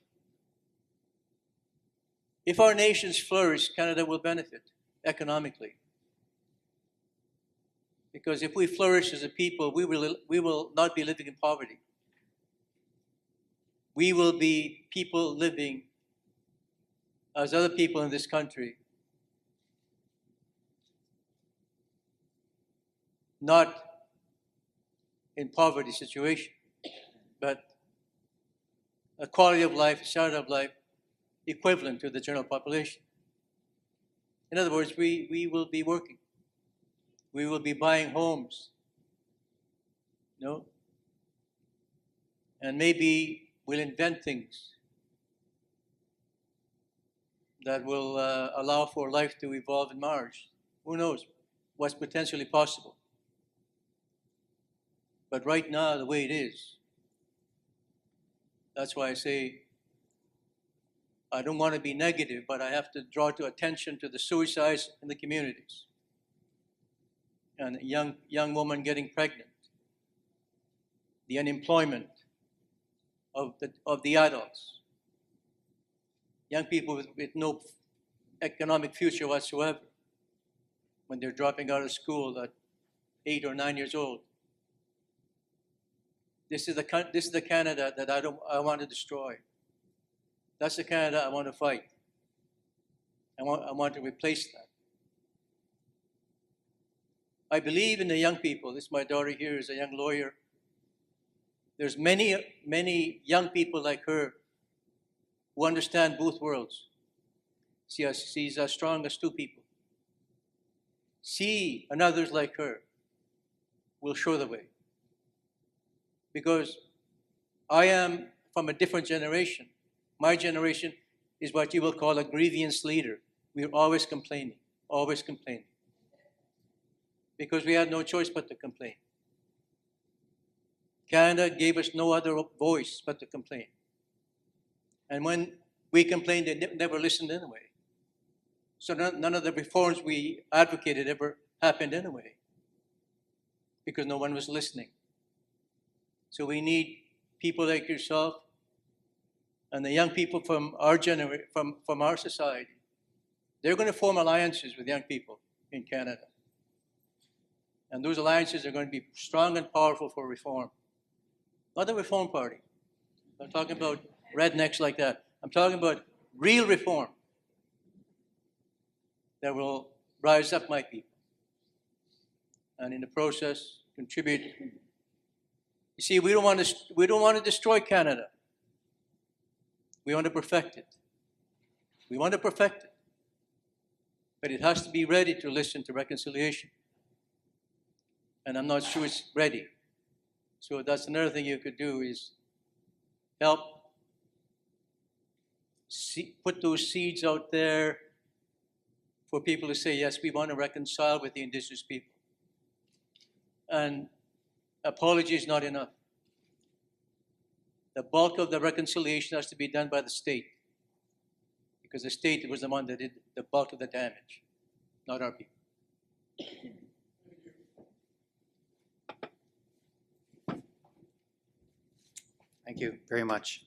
If our nations flourish, Canada will benefit economically. Because if we flourish as a people, we will not be living in poverty. We will be people living as other people in this country, not in poverty situation, but a quality of life, a standard of life equivalent to the general population. In other words, we will be working. We will be buying homes, you know, and maybe we'll invent things that will allow for life to evolve in Mars. Who knows what's potentially possible? But right now, the way it is, that's why I say I don't want to be negative, but I have to draw to attention to the suicides in the communities and a young woman getting pregnant, the unemployment of the adults, young people with no economic future whatsoever when they're dropping out of school at 8 or 9 years old. This is the Canada that I want to destroy. That's the Canada I want to fight. I want to replace that. I believe in the young people. This, my daughter here is a young lawyer. There's many young people like her who understand both worlds. She's as strong as two people. She and others like her will show the way. Because I am from a different generation. My generation is what you will call a grievance leader. We're always complaining, always complaining. Because we had no choice but to complain. Canada gave us no other voice but to complain. And when we complained, they never listened anyway. So none of the reforms we advocated ever happened anyway, because no one was listening. So we need people like yourself and the young people from our from our society. They're going to form alliances with young people in Canada. And those alliances are going to be strong and powerful for reform. Not the Reform Party. I'm talking about rednecks like that. I'm talking about real reform. that will rise up my people. And in the process, contribute. You see, we don't want to destroy Canada. We want to perfect it. We want to perfect it. But it has to be ready to listen to reconciliation. And I'm not sure it's ready. So that's another thing you could do is help put those seeds out there for people to say, yes, we want to reconcile with the Indigenous people. And apology is not enough. The bulk of the reconciliation has to be done by the state, because the state was the one that did the bulk of the damage, not our people. Thank you very much.